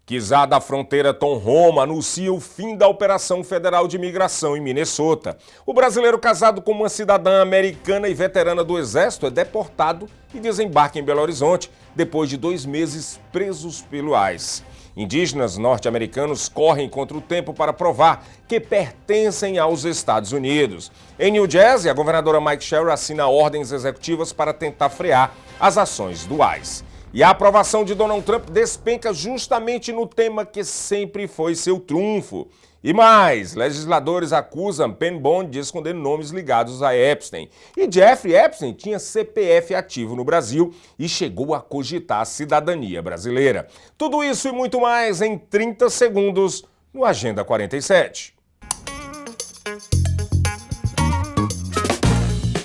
Kizar da Fronteira Tom Roma anuncia o fim da Operação Federal de Imigração em Minnesota. O brasileiro casado com uma cidadã americana e veterana do Exército é deportado e desembarca em Belo Horizonte depois de 2 meses presos pelo ICE. Indígenas norte-americanos correm contra o tempo para provar que pertencem aos Estados Unidos. Em New Jersey, a governadora Mike Sherrill assina ordens executivas para tentar frear as ações do ICE. E a aprovação de Donald Trump despenca justamente no tema que sempre foi seu trunfo. E mais, legisladores acusam Penn Bond de esconder nomes ligados a Epstein. E Jeffrey Epstein tinha CPF ativo no Brasil e chegou a cogitar a cidadania brasileira. Tudo isso e muito mais em 30 segundos no Agenda 47.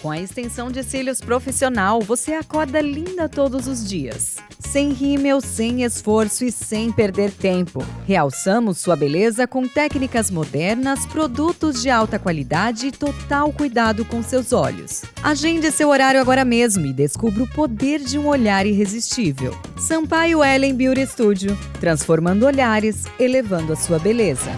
Com a extensão de cílios profissional, você acorda linda todos os dias. Sem rímel, sem esforço e sem perder tempo. Realçamos sua beleza com técnicas modernas, produtos de alta qualidade e total cuidado com seus olhos. Agende seu horário agora mesmo e descubra o poder de um olhar irresistível. Sampaio Ellen Beauty Studio, transformando olhares, elevando a sua beleza.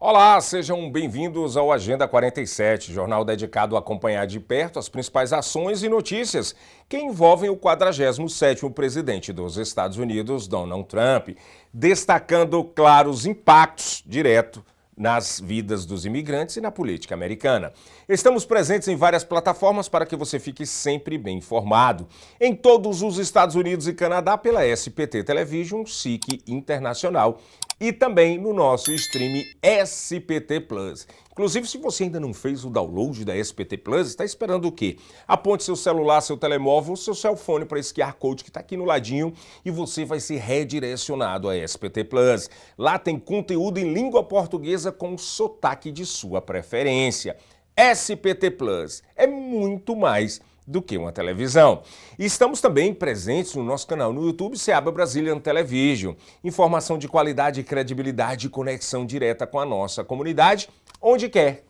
Olá, sejam bem-vindos ao Agenda 47, jornal dedicado a acompanhar de perto as principais ações e notícias que envolvem o 47º presidente dos Estados Unidos, Donald Trump, destacando, claro, os impactos diretos nas vidas dos imigrantes e na política americana. Estamos presentes em várias plataformas para que você fique sempre bem informado. Em todos os Estados Unidos e Canadá pela SPT Television, SIC Internacional e também no nosso stream SPT Plus. Inclusive, se você ainda não fez o download da SPT Plus, está esperando o quê? Aponte seu celular, seu telemóvel, seu cellphone para esse QR Code que está aqui no ladinho e você vai ser redirecionado a SPT Plus. Lá tem conteúdo em língua portuguesa com sotaque de sua preferência. SPT Plus é muito mais do que uma televisão. E estamos também presentes no nosso canal no YouTube, Seaba Brazilian Television. Informação de qualidade, credibilidade e conexão direta com a nossa comunidade, onde quer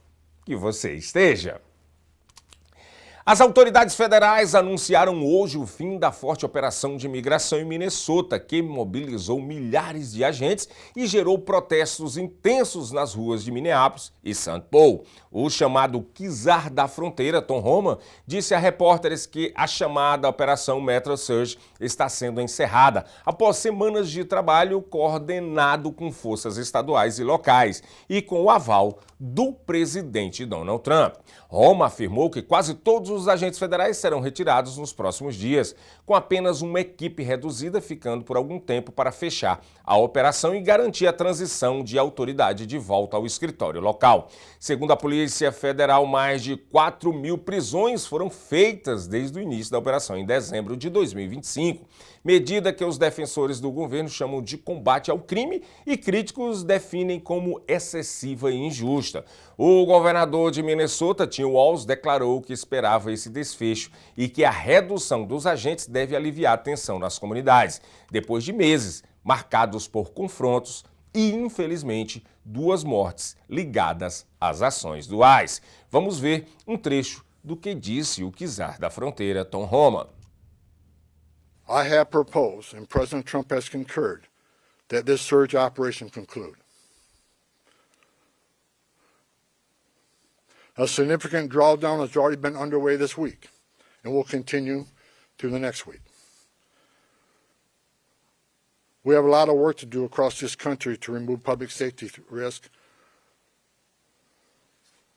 que você esteja. As autoridades federais anunciaram hoje o fim da forte operação de imigração em Minnesota, que mobilizou milhares de agentes e gerou protestos intensos nas ruas de Minneapolis e St. Paul. O chamado Kizar da Fronteira, Tom Roma, disse a repórteres que a chamada Operação Metro Surge está sendo encerrada após semanas de trabalho coordenado com forças estaduais e locais e com o aval do presidente Donald Trump. Roma afirmou que quase todos os agentes federais serão retirados nos próximos dias, com apenas uma equipe reduzida ficando por algum tempo para fechar a operação e garantir a transição de autoridade de volta ao escritório local. Segundo a Polícia Federal, mais de 4.000 prisões foram feitas desde o início da operação em dezembro de 2025, medida que os defensores do governo chamam de combate ao crime e críticos definem como excessiva e injusta. O governador de Minnesota, Tim Walz, declarou que esperava esse desfecho e que a redução dos agentes deve aliviar a tensão nas comunidades, depois de meses marcados por confrontos e, infelizmente, 2 mortes ligadas às ações do ICE. Vamos ver um trecho do que disse o Kizar da Fronteira, Tom Roma. I have proposed, and President Trump has concurred, that this surge operation conclude. A significant drawdown has already been underway this week and will continue through the next week. We have a lot of work to do across this country to remove public safety risk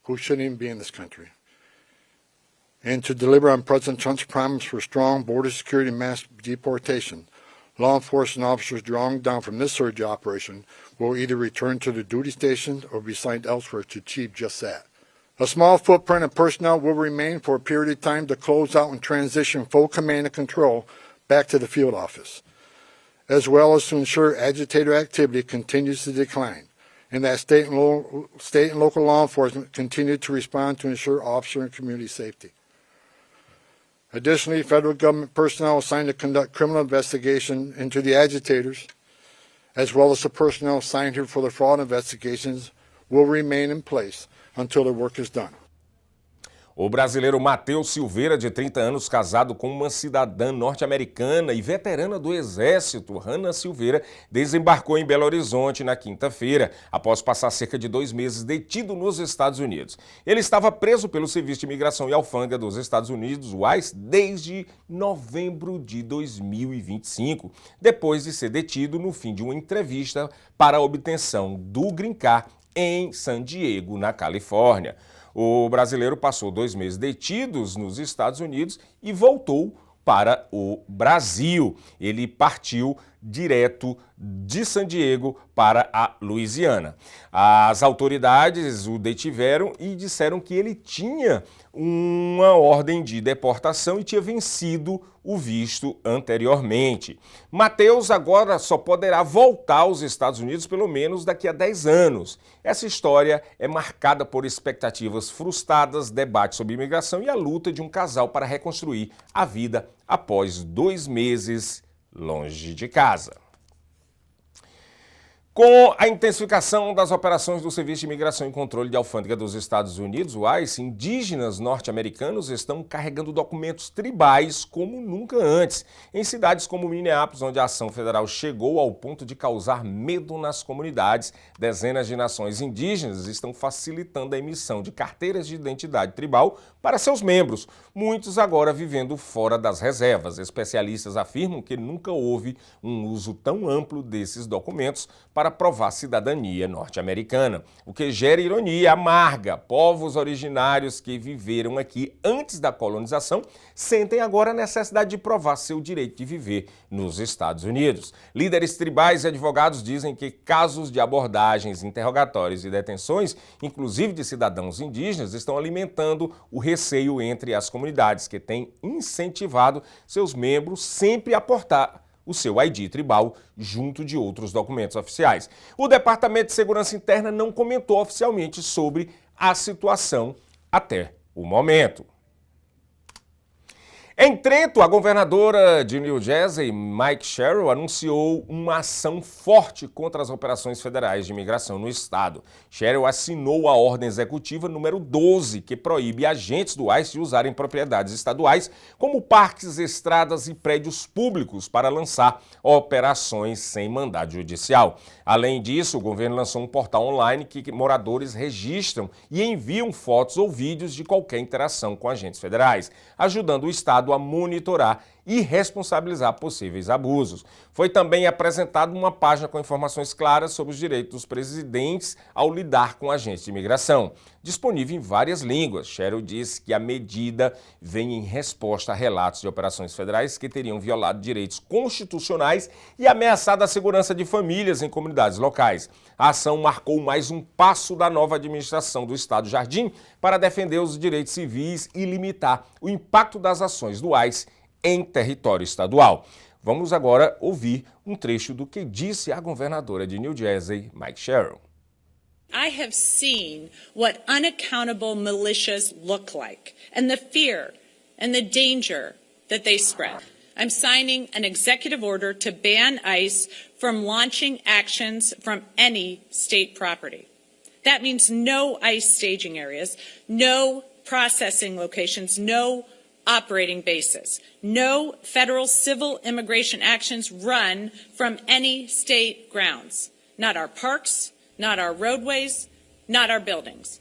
who shouldn't even be in this country, and to deliver on President Trump's promise for strong border security and mass deportation. Law enforcement officers drawing down from this surge operation will either return to their duty stations or be assigned elsewhere to achieve just that. A small footprint of personnel will remain for a period of time to close out and transition full command and control back to the field office, as well as to ensure agitator activity continues to decline, and that state and local law enforcement continue to respond to ensure officer and community safety. Additionally, federal government personnel assigned to conduct criminal investigation into the agitators as well as the personnel assigned here for the fraud investigations, will remain in place until the work is done. O brasileiro Matheus Silveira, de 30 anos, casado com uma cidadã norte-americana e veterana do Exército, Hannah Silveira, desembarcou em Belo Horizonte na quinta-feira, após passar cerca de 2 meses detido nos Estados Unidos. Ele estava preso pelo Serviço de Imigração e Alfândega dos Estados Unidos, o ICE, desde novembro de 2025, depois de ser detido no fim de uma entrevista para a obtenção do Green Card em San Diego, na Califórnia. O brasileiro passou 2 meses detidos nos Estados Unidos e voltou para o Brasil. Ele partiu direto de San Diego para a Louisiana. As autoridades o detiveram e disseram que ele tinha uma ordem de deportação e tinha vencido o visto anteriormente. Matheus agora só poderá voltar aos Estados Unidos pelo menos daqui a 10 anos. Essa história é marcada por expectativas frustradas, debates sobre imigração e a luta de um casal para reconstruir a vida após 2 meses longe de casa. Com a intensificação das operações do Serviço de Imigração e Controle de Alfândega dos Estados Unidos, o ICE, indígenas norte-americanos estão carregando documentos tribais como nunca antes, em cidades como Minneapolis, onde a ação federal chegou ao ponto de causar medo nas comunidades. Dezenas de nações indígenas estão facilitando a emissão de carteiras de identidade tribal para seus membros, muitos agora vivendo fora das reservas. Especialistas afirmam que nunca houve um uso tão amplo desses documentos para provar cidadania norte-americana, o que gera ironia amarga. Povos originários que viveram aqui antes da colonização sentem agora a necessidade de provar seu direito de viver nos Estados Unidos. Líderes tribais e advogados dizem que casos de abordagens, interrogatórios e detenções, inclusive de cidadãos indígenas, estão alimentando o receio entre as comunidades, que têm incentivado seus membros sempre a portar o seu ID tribal junto de outros documentos oficiais. O Departamento de Segurança Interna não comentou oficialmente sobre a situação até o momento. Em Trento, a governadora de New Jersey, Mike Sherrill, anunciou uma ação forte contra as operações federais de imigração no estado. Sherrill assinou a ordem executiva número 12, que proíbe agentes do ICE de usarem propriedades estaduais como parques, estradas e prédios públicos para lançar operações sem mandado judicial. Além disso, o governo lançou um portal online que moradores registram e enviam fotos ou vídeos de qualquer interação com agentes federais, ajudando o estado a monitorar e responsabilizar possíveis abusos. Foi também apresentada uma página com informações claras sobre os direitos dos presidentes ao lidar com agentes de imigração, disponível em várias línguas. Sherrill disse que a medida vem em resposta a relatos de operações federais que teriam violado direitos constitucionais e ameaçado a segurança de famílias em comunidades locais. A ação marcou mais um passo da nova administração do Estado Jardim para defender os direitos civis e limitar o impacto das ações do ICE em território estadual. Vamos agora ouvir um trecho do que disse a governadora de New Jersey, Mike Sherrill. I have seen what unaccountable militias look like and the fear and the danger that they spread. I'm signing an executive order to ban ICE from launching actions from any state property. That means no ICE staging areas, no processing locations, no operating bases, no federal civil immigration actions run from any state grounds, not our parks, not our roadways, not our buildings.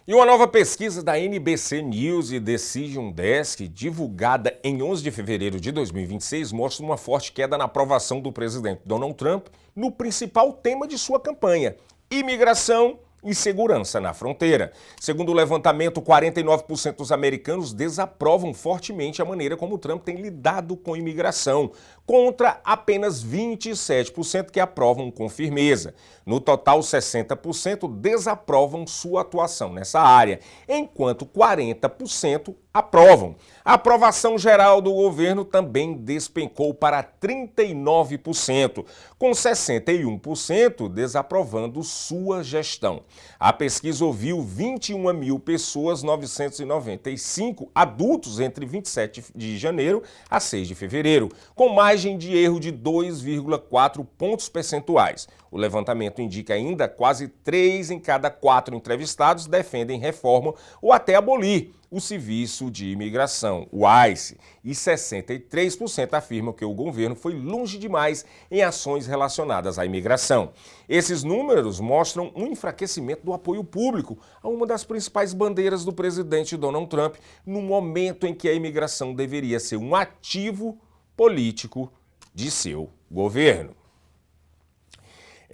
E uma nova pesquisa da NBC News e Decision Desk, divulgada em 11 de fevereiro de 2026, mostra uma forte queda na aprovação do presidente Donald Trump no principal tema de sua campanha: imigração e segurança na fronteira. Segundo o levantamento, 49% dos americanos desaprovam fortemente a maneira como Trump tem lidado com a imigração, contra apenas 27% que aprovam com firmeza. No total, 60% desaprovam sua atuação nessa área, enquanto 40% aprovam. A aprovação geral do governo também despencou para 39%, com 61% desaprovando sua gestão. A pesquisa ouviu 21.995 adultos entre 27 de janeiro a 6 de fevereiro, com mais margem de erro de 2,4 pontos percentuais. O levantamento indica ainda quase 3 em cada 4 entrevistados defendem reforma ou até abolir o Serviço de Imigração, o ICE, e 63% afirmam que o governo foi longe demais em ações relacionadas à imigração. Esses números mostram um enfraquecimento do apoio público a uma das principais bandeiras do presidente Donald Trump, no momento em que a imigração deveria ser um ativo político de seu governo.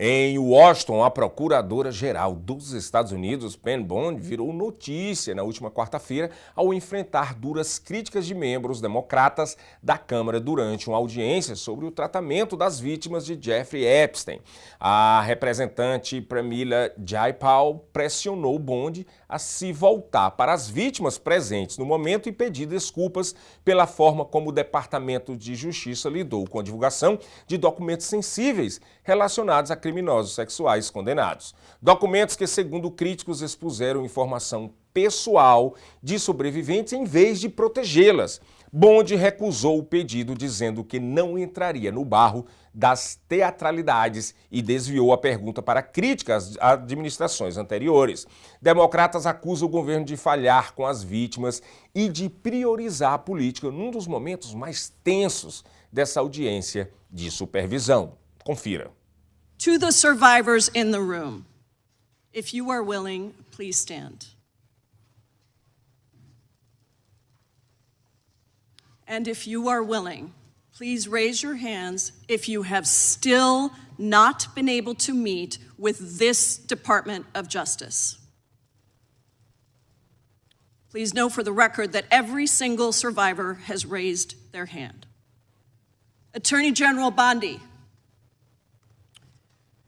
Em Washington, a procuradora-geral dos Estados Unidos, Pam Bondi, virou notícia na última quarta-feira ao enfrentar duras críticas de membros democratas da Câmara durante uma audiência sobre o tratamento das vítimas de Jeffrey Epstein. A representante Pramila Jayapal pressionou Bondi a se voltar para as vítimas presentes no momento e pedir desculpas pela forma como o Departamento de Justiça lidou com a divulgação de documentos sensíveis relacionados a criminosos sexuais condenados. Documentos que, segundo críticos, expuseram informação pessoal de sobreviventes em vez de protegê-las. Bondi recusou o pedido, dizendo que não entraria no barro das teatralidades e desviou a pergunta para críticas às administrações anteriores. Democratas acusam o governo de falhar com as vítimas e de priorizar a política num dos momentos mais tensos dessa audiência de supervisão. Confira. To the survivors in the room, if you are willing, please stand. And if you are willing, please raise your hands if you have still not been able to meet with this Department of Justice. Please know for the record that every single survivor has raised their hand. Attorney General Bondi,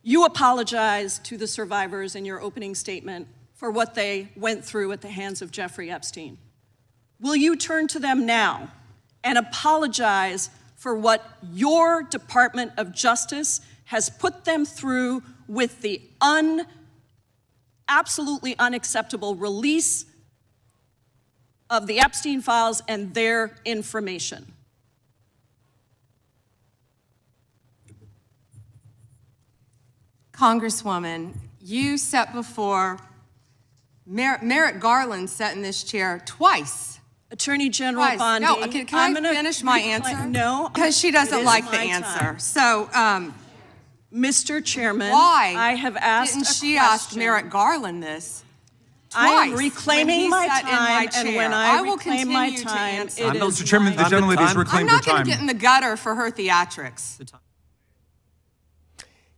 you apologized to the survivors in your opening statement for what they went through at the hands of Jeffrey Epstein. Will you turn to them now and apologize for what your Department of Justice has put them through with the absolutely unacceptable release of the Epstein files and their information? Congresswoman, you sat before Merrick Garland sat in this chair twice. Attorney General Bondi. No, can I finish my answer? No. Because she doesn't like the answer. Time. So, Mr. Chairman, why I have asked didn't she ask Merrick Garland this twice? I am reclaiming my time, and when I will reclaim my continue to time, answer. it is Mr. Chairman, the gentlelady has reclaimed her I'm not going time. to get in the gutter for her theatrics.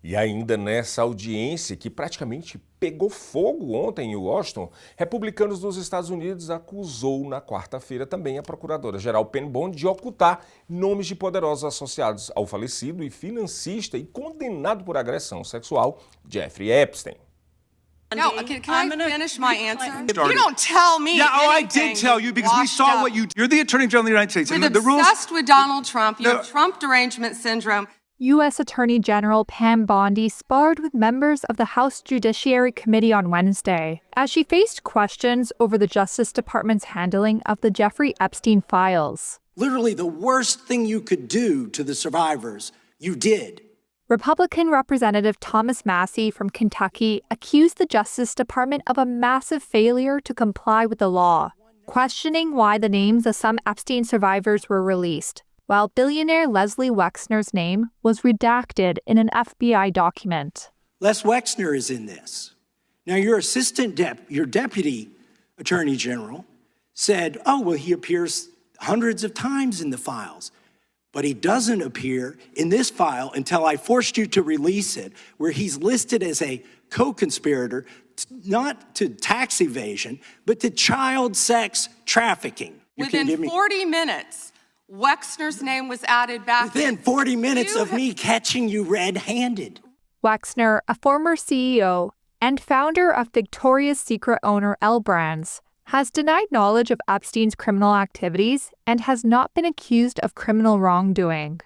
E ainda nessa audiência, que praticamente pegou fogo ontem em Washington, republicanos dos Estados Unidos acusou na quarta-feira também a procuradora-geral Pam Bondi de ocultar nomes de poderosos associados ao falecido e financista e condenado por agressão sexual Jeffrey Epstein. No, can I finish my answer? Started. You don't tell me. Yeah, oh, I anything, did tell you because we saw what you. You're the Attorney General of the United States, You're and the rules. obsessed with Donald Trump. You No. have Trump derangement syndrome. U.S. Attorney General Pam Bondi sparred with members of the House Judiciary Committee on Wednesday as she faced questions over the Justice Department's handling of the Jeffrey Epstein files. Literally the worst thing you could do to the survivors, you did. Republican Representative Thomas Massie from Kentucky accused the Justice Department of a massive failure to comply with the law, questioning why the names of some Epstein survivors were released, while billionaire Leslie Wexner's name was redacted in an FBI document. Les Wexner is in this. Now, your your deputy attorney general said, oh, well, he appears hundreds of times in the files, but he doesn't appear in this file until I forced you to release it, where he's listed as a co-conspirator, not to tax evasion, but to child sex trafficking. Within 40 minutes, Wexner's name was added back. Within 40 minutes of me catching you red-handed. Wexner, a former CEO and founder of Victoria's Secret owner L Brands, has denied knowledge of Epstein's criminal activities and has not been accused of criminal wrongdoing.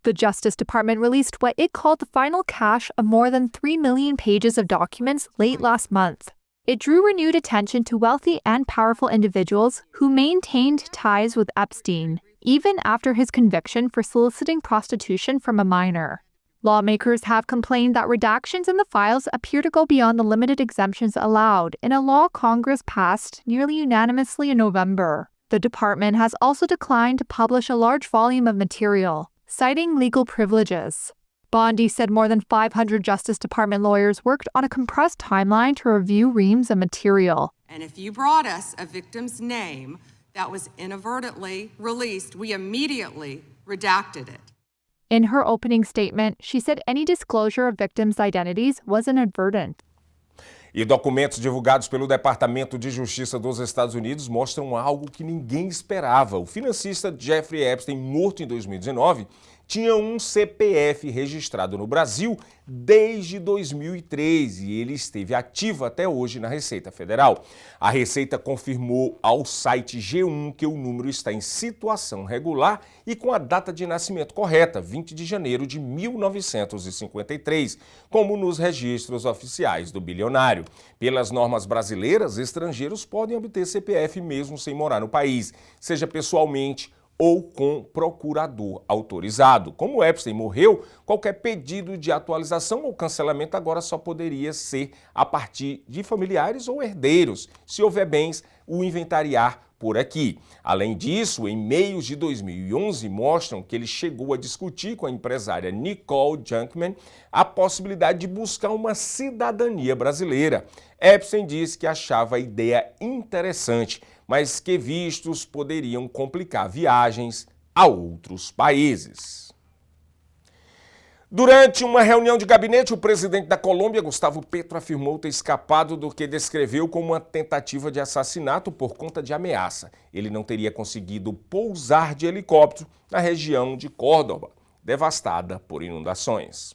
The Justice Department released what it called the final cache of more than 3 million pages of documents late last month. It drew renewed attention to wealthy and powerful individuals who maintained ties with Epstein, even after his conviction for soliciting prostitution from a minor. Lawmakers have complained that redactions in the files appear to go beyond the limited exemptions allowed in a law Congress passed nearly unanimously in November. The department has also declined to publish a large volume of material, citing legal privileges. Bondi said more than 500 Justice Department lawyers worked on a compressed timeline to review reams of material. And if you brought us a victim's name that was inadvertently released, we immediately redacted it. In her opening statement, she said any disclosure of victims' identities was inadvertent. E documentos divulgados pelo Departamento de Justiça dos Estados Unidos mostram algo que ninguém esperava. O financista Jeffrey Epstein, morto em 2019, tinha um CPF registrado no Brasil desde 2003 e ele esteve ativo até hoje na Receita Federal. A Receita confirmou ao site G1 que o número está em situação regular e com a data de nascimento correta, 20 de janeiro de 1953, como nos registros oficiais do bilionário. Pelas normas brasileiras, estrangeiros podem obter CPF mesmo sem morar no país, seja pessoalmente ou com procurador autorizado. Como Epstein morreu, qualquer pedido de atualização ou cancelamento agora só poderia ser a partir de familiares ou herdeiros, se houver bens, o inventariar por aqui. Além disso, e-mails de 2011 mostram que ele chegou a discutir com a empresária Nicole Junkman a possibilidade de buscar uma cidadania brasileira. Epstein disse que achava a ideia interessante, mas que vistos poderiam complicar viagens a outros países. Durante uma reunião de gabinete, o presidente da Colômbia, Gustavo Petro, afirmou ter escapado do que descreveu como uma tentativa de assassinato por conta de ameaça. Ele não teria conseguido pousar de helicóptero na região de Córdoba, devastada por inundações.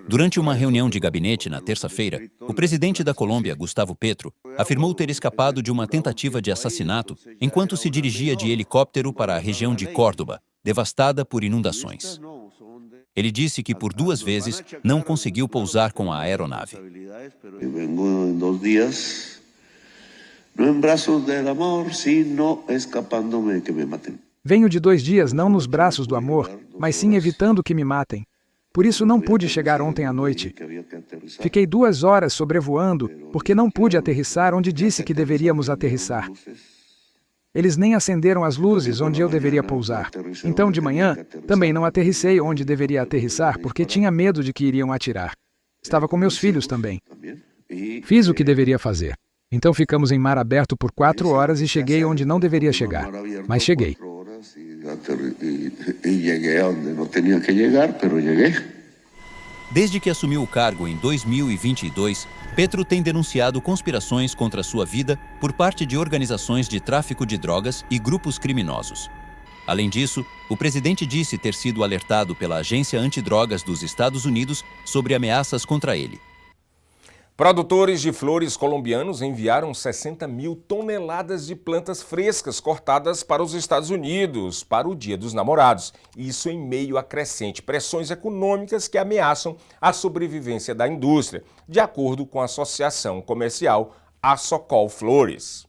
Durante uma reunião de gabinete na terça-feira, o presidente da Colômbia, Gustavo Petro, afirmou ter escapado de uma tentativa de assassinato enquanto se dirigia de helicóptero para a região de Córdoba, devastada por inundações. Ele disse que por 2 vezes não conseguiu pousar com a aeronave. Venho de 2 dias não nos braços do amor, mas sim evitando que me matem. Por isso não pude chegar ontem à noite. Fiquei 2 horas sobrevoando porque não pude aterrissar onde disse que deveríamos aterrissar. Eles nem acenderam as luzes onde eu deveria pousar. Então, de manhã, também não aterrissei onde deveria aterrissar porque tinha medo de que iriam atirar. Estava com meus filhos também. Fiz o que deveria fazer. Então ficamos em mar aberto por 4 horas e cheguei onde não deveria chegar. Mas cheguei. Desde que assumiu o cargo em 2022, Petro tem denunciado conspirações contra sua vida por parte de organizações de tráfico de drogas e grupos criminosos. Além disso, o presidente disse ter sido alertado pela Agência Antidrogas dos Estados Unidos sobre ameaças contra ele. Produtores de flores colombianos enviaram 60 mil toneladas de plantas frescas cortadas para os Estados Unidos para o Dia dos Namorados. Isso em meio a crescentes pressões econômicas que ameaçam a sobrevivência da indústria, de acordo com a associação comercial Asocol Flores.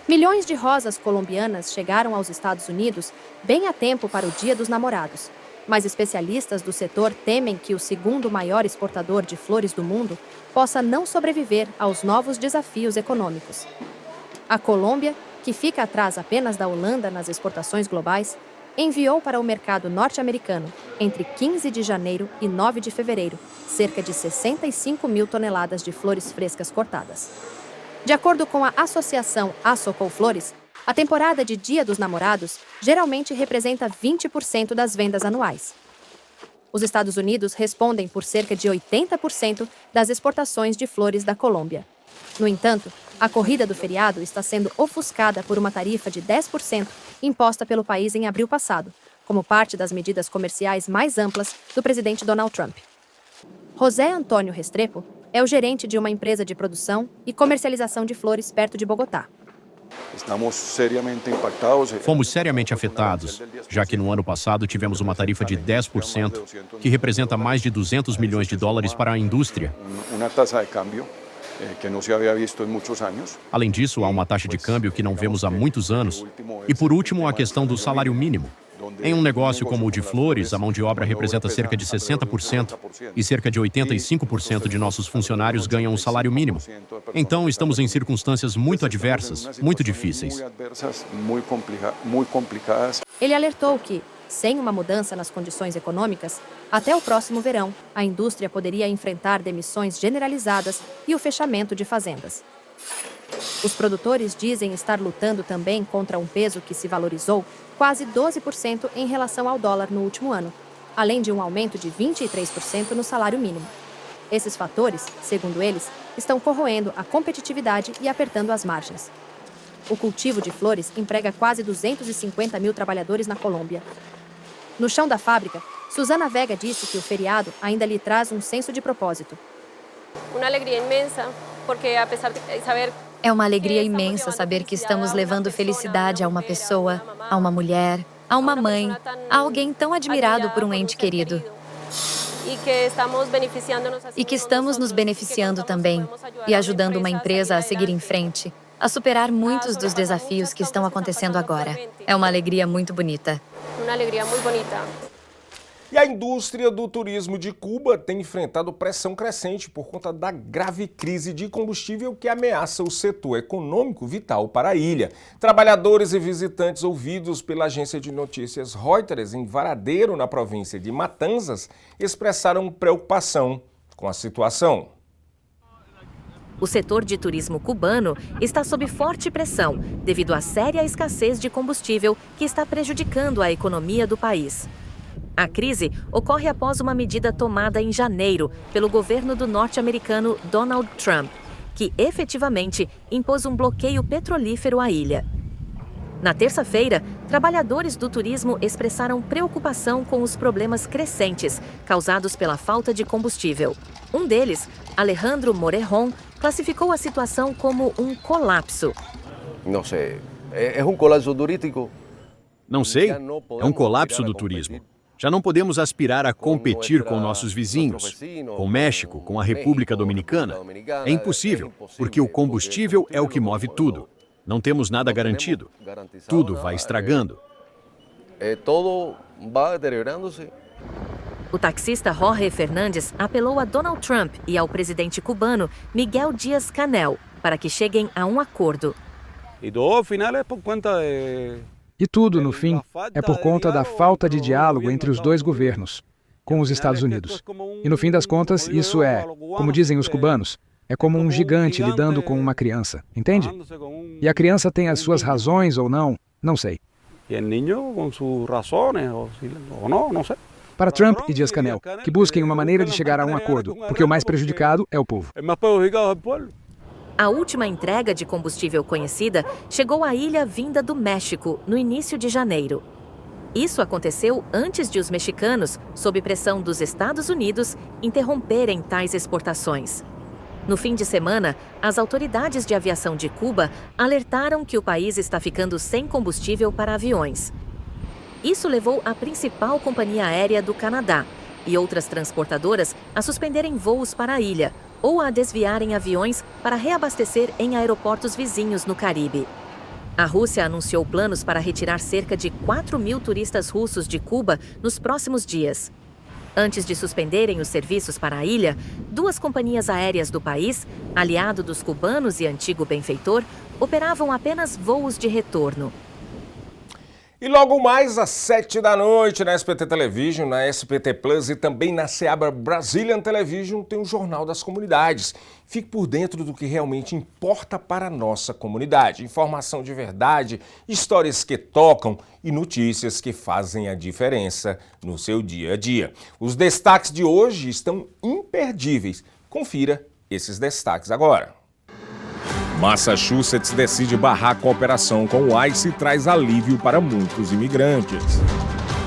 Milhões de rosas colombianas chegaram aos Estados Unidos bem a tempo para o Dia dos Namorados. Mas especialistas do setor temem que o segundo maior exportador de flores do mundo possa não sobreviver aos novos desafios econômicos. A Colômbia, que fica atrás apenas da Holanda nas exportações globais, enviou para o mercado norte-americano, entre 15 de janeiro e 9 de fevereiro, cerca de 65 mil toneladas de flores frescas cortadas. De acordo com a associação Asocol Flores, a temporada de Dia dos Namorados geralmente representa 20% das vendas anuais. Os Estados Unidos respondem por cerca de 80% das exportações de flores da Colômbia. No entanto, a corrida do feriado está sendo ofuscada por uma tarifa de 10% imposta pelo país em abril passado, como parte das medidas comerciais mais amplas do presidente Donald Trump. José Antônio Restrepo é o gerente de uma empresa de produção e comercialização de flores perto de Bogotá. Fomos seriamente afetados, já que no ano passado tivemos uma tarifa de 10%, que representa mais de 200 milhões de dólares para a indústria. Além disso, há uma taxa de câmbio que não vemos há muitos anos. E por último, a questão do salário mínimo. Em um negócio como o de flores, a mão de obra representa cerca de 60% e cerca de 85% de nossos funcionários ganham um salário mínimo. Então, estamos em circunstâncias muito adversas, muito difíceis. Ele alertou que, sem uma mudança nas condições econômicas, até o próximo verão, a indústria poderia enfrentar demissões generalizadas e o fechamento de fazendas. Os produtores dizem estar lutando também contra um peso que se valorizou quase 12% em relação ao dólar no último ano, além de um aumento de 23% no salário mínimo. Esses fatores, segundo eles, estão corroendo a competitividade e apertando as margens. O cultivo de flores emprega quase 250 mil trabalhadores na Colômbia. No chão da fábrica, Susana Vega disse que o feriado ainda lhe traz um senso de propósito. Uma alegria imensa, porque apesar de saber... É uma alegria imensa saber que estamos levando felicidade a uma pessoa, a uma mulher, a uma mãe, a alguém tão admirado por um ente querido. E que estamos nos beneficiando também e ajudando uma empresa a seguir em frente, a superar muitos dos desafios que estão acontecendo agora. É uma alegria muito bonita. Uma alegria muito bonita. E a indústria do turismo de Cuba tem enfrentado pressão crescente por conta da grave crise de combustível que ameaça o setor econômico vital para a ilha. Trabalhadores e visitantes ouvidos pela agência de notícias Reuters em Varadero, na província de Matanzas, expressaram preocupação com a situação. O setor de turismo cubano está sob forte pressão devido à séria escassez de combustível que está prejudicando a economia do país. A crise ocorre após uma medida tomada em janeiro pelo governo do norte-americano Donald Trump, que efetivamente impôs um bloqueio petrolífero à ilha. Na terça-feira, trabalhadores do turismo expressaram preocupação com os problemas crescentes causados pela falta de combustível. Um deles, Alejandro Morejon, classificou a situação como um colapso. Não sei, é um colapso turístico. Não sei, é um colapso do turismo. Já não podemos aspirar a competir com nossos vizinhos, com o México, com a República Dominicana. É impossível, porque o combustível é o que move tudo. Não temos nada garantido. Tudo vai estragando. Tudo vai deteriorando-se. O taxista Jorge Fernandes apelou a Donald Trump e ao presidente cubano Miguel Díaz-Canel para que cheguem a um acordo. E tudo, no fim, é por conta da falta de diálogo entre os dois governos, com os Estados Unidos. E no fim das contas, isso é, como dizem os cubanos, é como um gigante lidando com uma criança, entende? E a criança tem as suas razões ou não sei. Para Trump e Díaz-Canel, que busquem uma maneira de chegar a um acordo, porque o mais prejudicado é o povo. A última entrega de combustível conhecida chegou à ilha vinda do México no início de janeiro. Isso aconteceu antes de os mexicanos, sob pressão dos Estados Unidos, interromperem tais exportações. No fim de semana, as autoridades de aviação de Cuba alertaram que o país está ficando sem combustível para aviões. Isso levou a principal companhia aérea do Canadá e outras transportadoras a suspenderem voos para a ilha ou a desviarem aviões para reabastecer em aeroportos vizinhos no Caribe. A Rússia anunciou planos para retirar cerca de 4.000 turistas russos de Cuba nos próximos dias. Antes de suspenderem os serviços para a ilha, 2 companhias aéreas do país, aliado dos cubanos e antigo benfeitor, operavam apenas voos de retorno. E logo mais às 7 da noite na SBT Television, na SBT Plus e também na Seabra Brazilian Television tem o Jornal das Comunidades. Fique por dentro do que realmente importa para a nossa comunidade. Informação de verdade, histórias que tocam e notícias que fazem a diferença no seu dia a dia. Os destaques de hoje estão imperdíveis. Confira esses destaques agora. Massachusetts decide barrar a cooperação com o ICE e traz alívio para muitos imigrantes.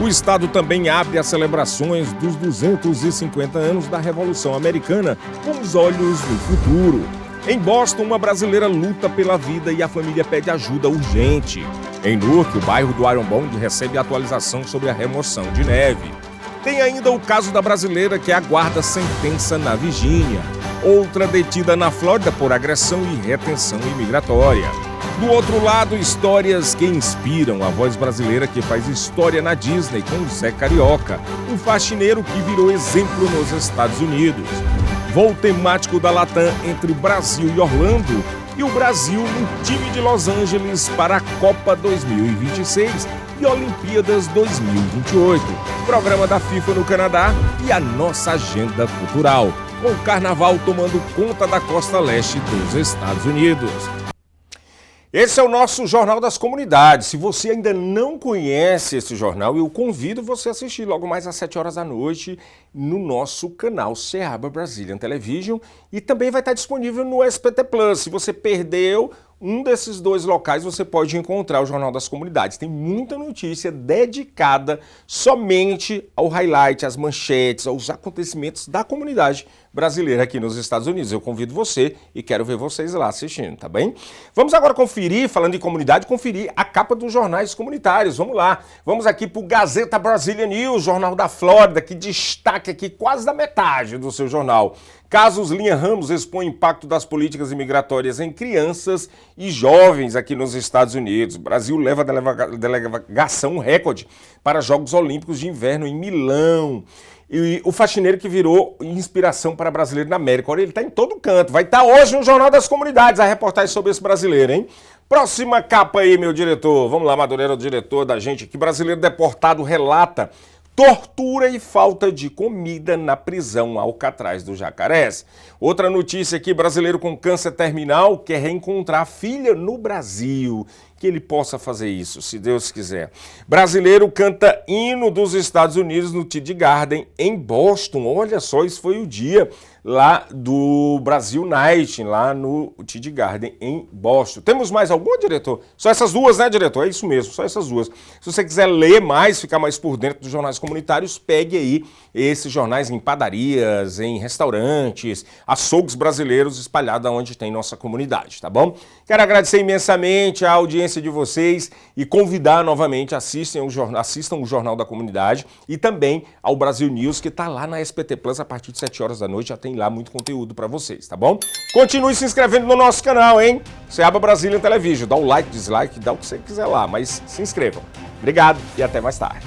O estado também abre as celebrações dos 250 anos da Revolução Americana com os olhos no futuro. Em Boston, uma brasileira luta pela vida e a família pede ajuda urgente. Em Newark, o bairro do Iron Bond recebe atualização sobre a remoção de neve. Tem ainda o caso da brasileira que aguarda sentença na Virgínia. outra detida na Flórida por agressão e retenção imigratória. Do outro lado, histórias que inspiram a voz brasileira que faz história na Disney com o Zé Carioca, um faxineiro que virou exemplo nos Estados Unidos. Voo temático da Latam entre Brasil e Orlando e o Brasil no time de Los Angeles para a Copa 2026 e Olimpíadas 2028. Programa da FIFA no Canadá e a nossa agenda cultural, com o Carnaval tomando conta da costa leste dos Estados Unidos. Esse é o nosso Jornal das Comunidades. Se você ainda não conhece esse jornal, eu convido você a assistir logo mais às 7 horas da noite no nosso canal Seaba Brazilian Television e também vai estar disponível no SBT Plus. Se você perdeu um desses dois locais, você pode encontrar o Jornal das Comunidades. Tem muita notícia dedicada somente ao highlight, às manchetes, aos acontecimentos da comunidade brasileira aqui nos Estados Unidos. Eu convido você e quero ver vocês lá assistindo, tá bem? Vamos agora conferir, falando em comunidade, conferir a capa dos jornais comunitários. Vamos lá. Vamos aqui para o Gazeta Brasília News, jornal da Flórida, que destaca aqui quase da metade do seu jornal. Casos Linha Ramos expõe o impacto das políticas imigratórias em crianças e jovens aqui nos Estados Unidos. O Brasil leva a delegação recorde para Jogos Olímpicos de Inverno em Milão. E o faxineiro que virou inspiração para brasileiro na América. Olha, ele está em todo canto. Vai estar hoje no Jornal das Comunidades a reportagem sobre esse brasileiro, hein? Próxima capa aí, meu diretor. Vamos lá, Madureira, o diretor da gente aqui. Brasileiro deportado relata tortura e falta de comida na prisão Alcatraz do Jacarés. Outra notícia aqui, brasileiro com câncer terminal quer reencontrar a filha no Brasil. Que ele possa fazer isso, se Deus quiser. Brasileiro canta hino dos Estados Unidos no TD Garden em Boston. Olha só, isso foi o dia lá do Brasil Night, lá no TD Garden em Boston. Temos mais alguma, diretor? Só essas duas, né, diretor? É isso mesmo, só essas duas. Se você quiser ler mais, ficar mais por dentro dos jornais comunitários, pegue aí esses jornais em padarias, em restaurantes, açougues brasileiros espalhados onde tem nossa comunidade, tá bom? Quero agradecer imensamente a audiência de vocês e convidar novamente, assistam o Jornal da Comunidade e também ao Brasil News, que está lá na SBT Plus a partir de 7 horas da noite, já tem lá muito conteúdo para vocês, tá bom? Continue se inscrevendo no nosso canal, hein? Seaba Brazilian Television, dá um like, dislike, dá o que você quiser lá, mas se inscrevam. Obrigado e até mais tarde.